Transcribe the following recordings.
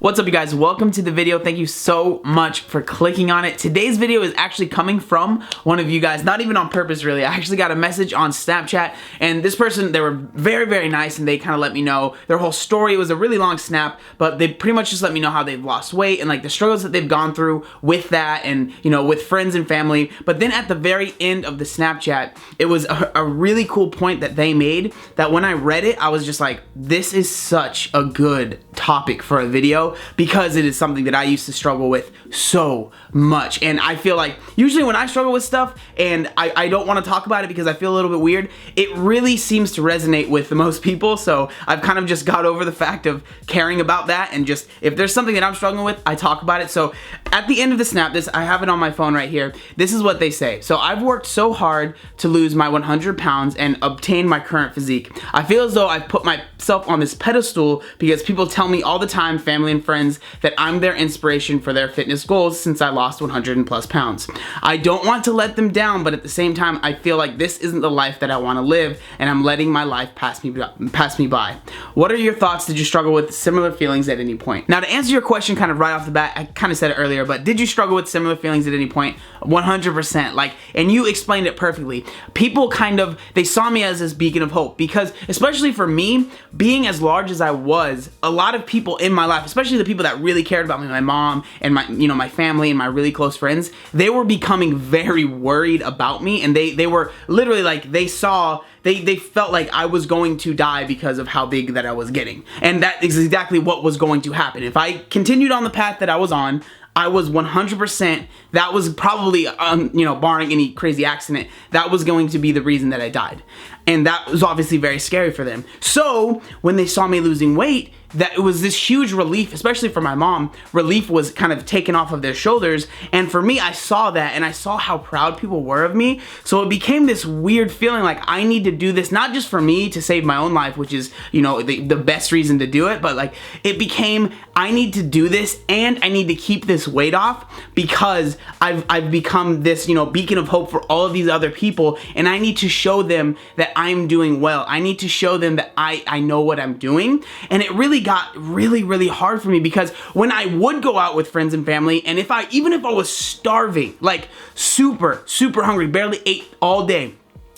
What's up, you guys? Welcome to the video. Thank you so much for clicking on it. Today's video is actually coming from one of you guys, not even on purpose really. I actually got a message on Snapchat, and this person, they were very nice, and they kind of let me know their whole story. It was a really long snap, but they pretty much just let me know how they've lost weight and like the struggles that they've gone through with that, and you know, with friends and family. But then at the very end of the Snapchat, it was a really cool point that they made that when I read it, I was just like, this is such a good topic for a video, because it is something that I used to struggle with so much. And I feel like usually when I struggle with stuff and I don't want to talk about it because I feel a little bit weird, it really seems to resonate with the most people. So I've kind of just got over the fact of caring about that, and just if there's something that I'm struggling with, I talk about it. So at the end of the snap, I have it on my phone right here. This is what they say. So I've worked so hard to lose my 100 pounds and obtain my current physique. I feel as though I've put myself on this pedestal because people tell me all the time, family and friends, that I'm their inspiration for their fitness goals since I lost 100+ pounds. I don't want to let them down, but at the same time, I feel like this isn't the life that I want to live, and I'm letting my life pass me by. What are your thoughts? Did you struggle with similar feelings at any point? Now, to answer your question kind of right off the bat, I kind of said it earlier, but did you struggle with similar feelings at any point? 100%. Like, and you explained it perfectly. People kind of, they saw me as this beacon of hope, because especially for me, being as large as I was, a lot of people in my life, especially the people that really cared about me, my mom and my family and my really close friends, they were becoming very worried about me, and they were literally like, they felt like I was going to die because of how big that I was getting. And that is exactly what was going to happen. If I continued on the path that I was on, I was 100%, that was probably, barring any crazy accident, that was going to be the reason that I died. And that was obviously very scary for them. So when they saw me losing weight, that it was this huge relief, especially for my mom. Relief was kind of taken off of their shoulders. And for me, I saw that, and I saw how proud people were of me. So it became this weird feeling like I need to do this, not just for me to save my own life, which is, the best reason to do it, but like it became, I need to do this, and I need to keep this weight off, because I've become this, beacon of hope for all of these other people, and I need to show them that I'm doing well. I need to show them that I know what I'm doing. And it really got really hard for me, because when I would go out with friends and family, and even if I was starving, like super hungry, barely ate all day,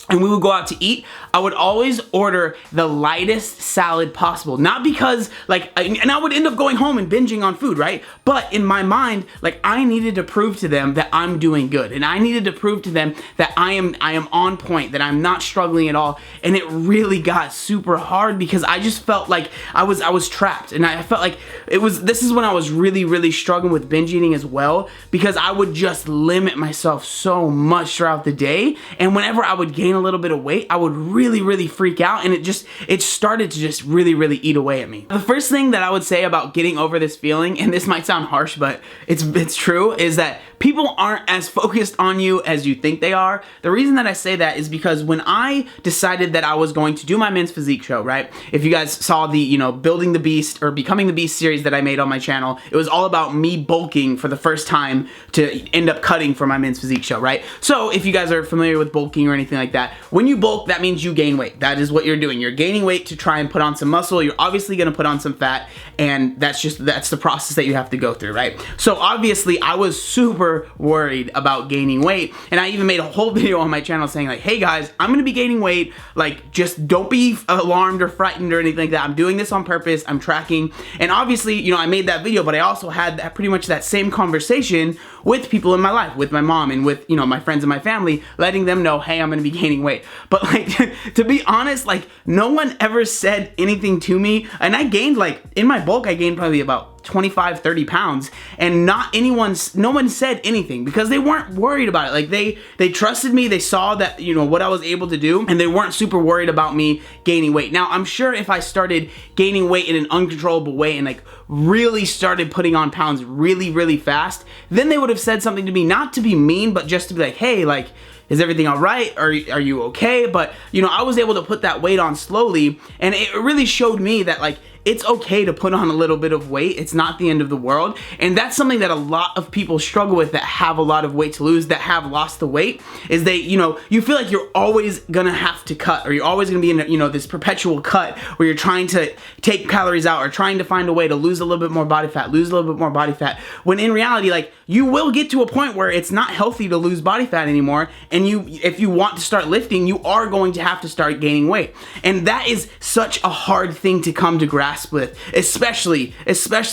and we would go out to eat, I would always order the lightest salad possible. Not because, and I would end up going home and binging on food, right? But in my mind, I needed to prove to them that I'm doing good. And I needed to prove to them that I am on point, that I'm not struggling at all. And it really got super hard, because I just felt like I was trapped. And I felt like this is when I was really struggling with binge eating as well, because I would just limit myself so much throughout the day. And whenever I would gain a little bit of weight, I would really freak out, and it started to just really eat away at me. The first thing that I would say about getting over this feeling, and this might sound harsh, but it's true, is that people aren't as focused on you as you think they are. The reason that I say that is because when I decided that I was going to do my men's physique show, right? If you guys saw the, Building the Beast or Becoming the Beast series that I made on my channel, it was all about me bulking for the first time to end up cutting for my men's physique show, right? So if you guys are familiar with bulking or anything like that, when you bulk, that means you gain weight. That is what you're doing. You're gaining weight to try and put on some muscle. You're obviously going to put on some fat, and that's the process that you have to go through, right? So obviously I was super worried about gaining weight, and I even made a whole video on my channel saying like, hey guys, I'm gonna be gaining weight, like just don't be alarmed or frightened or anything like that. I'm doing this on purpose. I'm tracking. And obviously, I made that video, but I also had pretty much that same conversation with people in my life, with my mom and with my friends and my family, letting them know, hey, I'm gonna be gaining weight. But to be honest, no one ever said anything to me, and I gained in my bulk, I gained probably about 25-30 pounds, and no one said anything, because they weren't worried about it. They trusted me. They saw that what I was able to do, and they weren't super worried about me gaining weight. Now I'm sure if I started gaining weight in an uncontrollable way and really started putting on pounds really fast, then they would have said something to me, not to be mean, but just to be like, hey, is everything all right? Are you okay? But I was able to put that weight on slowly, and it really showed me that it's okay to put on a little bit of weight. It's not the end of the world. And that's something that a lot of people struggle with that have a lot of weight to lose, that have lost the weight, is they, you feel like you're always gonna have to cut, or you're always gonna be in, this perpetual cut where you're trying to take calories out or trying to find a way to lose a little bit more body fat, when in reality, like, you will get to a point where it's not healthy to lose body fat anymore, and if you want to start lifting, you are going to have to start gaining weight. And that is such a hard thing to come to grasp with, especially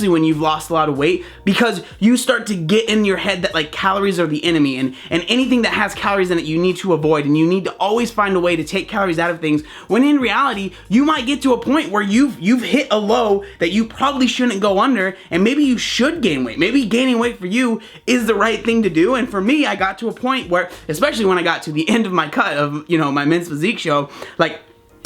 when you've lost a lot of weight, because you start to get in your head that like calories are the enemy, and anything that has calories in it you need to avoid, and you need to always find a way to take calories out of things, when in reality you might get to a point where you've hit a low that you probably shouldn't go under, and maybe you should gain weight. Maybe gaining weight for you is the right thing to do. And for me, I got to a point where, especially when I got to the end of my cut of my Men's Physique show, like,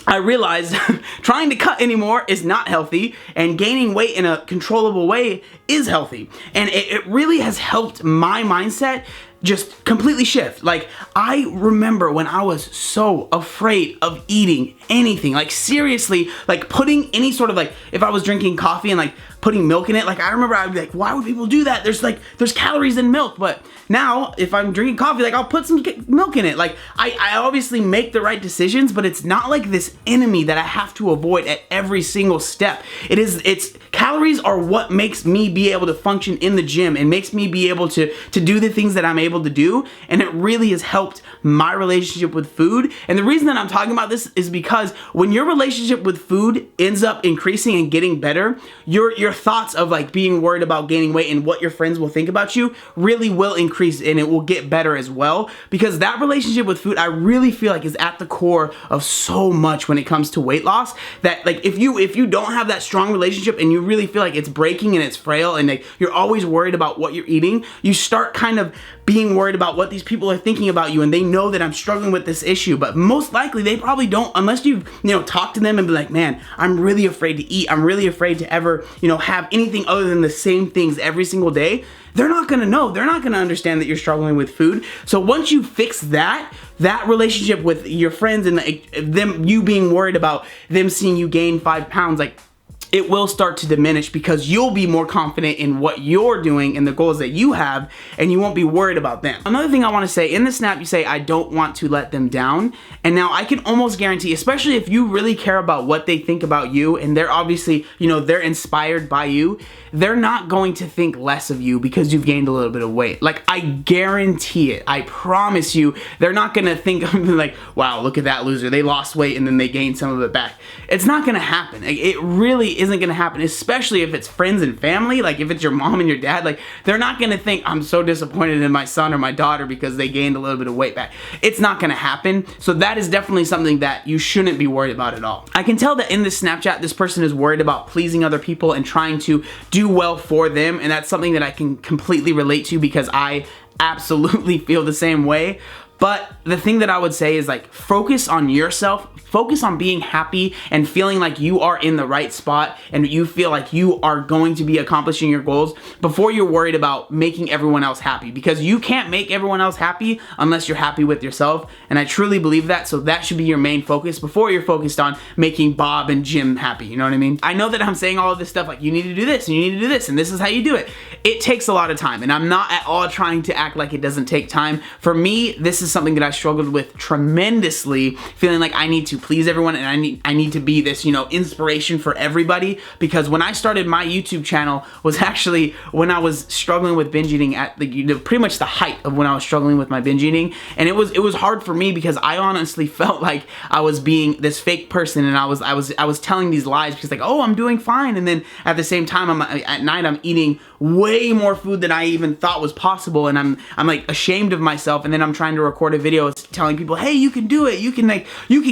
I realized trying to cut anymore is not healthy, and gaining weight in a controllable way is healthy. And it really has helped my mindset just completely shift. Like, I remember when I was so afraid of eating anything, like seriously, like putting any sort of, like, if I was drinking coffee and like putting milk in it, like I remember I'd be like, why would people do that? There's calories in milk. But now if I'm drinking coffee, like I'll put some milk in it. Like I obviously make the right decisions, but it's not like this enemy that I have to avoid at every single step. It's calories are what makes me be able to function in the gym and makes me be able to do the things that I'm able to do. And it really has helped my relationship with food. And the reason that I'm talking about this is because when your relationship with food ends up increasing and getting better, your thoughts of like being worried about gaining weight and what your friends will think about you really will increase, and it will get better as well, because that relationship with food, I really feel like, is at the core of so much when it comes to weight loss. That like if you don't have that strong relationship and you really feel like it's breaking and it's frail, and like you're always worried about what you're eating, you start kind of being worried about what these people are thinking about you, and they know that I'm struggling with this issue, but most likely they probably don't, unless you've talked to them and be like, man, I'm really afraid to eat, I'm really afraid to ever have anything other than the same things every single day. They're not gonna know, they're not gonna understand that you're struggling with food. So once you fix that relationship with your friends and you being worried about them seeing you gain 5 pounds, like, it will start to diminish, because you'll be more confident in what you're doing and the goals that you have, and you won't be worried about them. Another thing I want to say, in the snap you say, I don't want to let them down. And now I can almost guarantee, especially if you really care about what they think about you, and they're obviously, they're inspired by you, they're not going to think less of you because you've gained a little bit of weight. Like, I guarantee it. I promise you, they're not gonna think like, wow, look at that loser, they lost weight and then they gained some of it back. It's not gonna happen. It really isn't gonna happen, especially if it's friends and family. Like, if it's your mom and your dad, like, they're not gonna think, I'm so disappointed in my son or my daughter because they gained a little bit of weight back. It's not gonna happen. So that is definitely something that you shouldn't be worried about at all. I can tell that in this Snapchat, this person is worried about pleasing other people and trying to do well for them, and that's something that I can completely relate to, because I absolutely feel the same way. But the thing that I would say is, like, focus on yourself, focus on being happy and feeling like you are in the right spot and you feel like you are going to be accomplishing your goals before you're worried about making everyone else happy, because you can't make everyone else happy unless you're happy with yourself. And I truly believe that. So that should be your main focus before you're focused on making Bob and Jim happy. You know what I mean? I know that I'm saying all of this stuff like, you need to do this and you need to do this and this is how you do it. It takes a lot of time, and I'm not at all trying to act like it doesn't take time. For me, this is something that I struggled with tremendously, feeling like I need to please everyone and I need to be this, inspiration for everybody. Because when I started my YouTube channel was actually when I was struggling with binge eating at pretty much the height of when I was struggling with my binge eating, and it was hard for me because I honestly felt like I was being this fake person, and I was telling these lies because, like, oh, I'm doing fine, and then at the same time at night I'm eating way more food than I even thought was possible, and I'm like ashamed of myself, and then I'm trying to record a video telling people, hey, you can do it, you can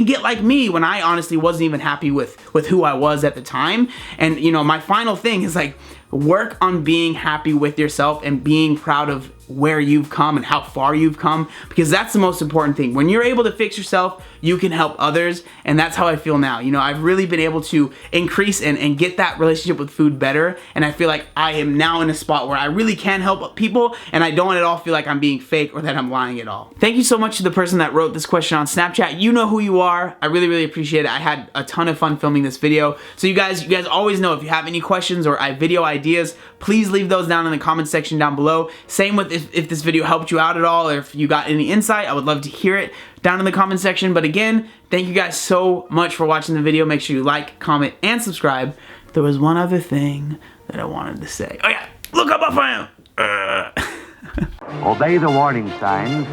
get like me, when I honestly wasn't even happy with who I was at the time. And my final thing is, like, work on being happy with yourself and being proud of where you've come and how far you've come, because that's the most important thing. When you're able to fix yourself, you can help others, and that's how I feel now. You know, I've really been able to increase and get that relationship with food better, and I feel like I am now in a spot where I really can help people, and I don't at all feel like I'm being fake or that I'm lying at all. Thank you so much to the person that wrote this question on Snapchat. You know who you are. I really, really appreciate it. I had a ton of fun filming this video. So you guys always know if you have any questions or video ideas, please leave those down in the comment section down below. Same with if this video helped you out at all, or if you got any insight, I would love to hear it down in the comment section. But again, thank you guys so much for watching the video. Make sure you like, comment, and subscribe. There was one other thing that I wanted to say. Oh yeah, look up I am. Obey the warning signs,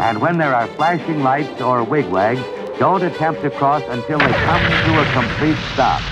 and when there are flashing lights or wigwags, don't attempt to cross until they come to a complete stop.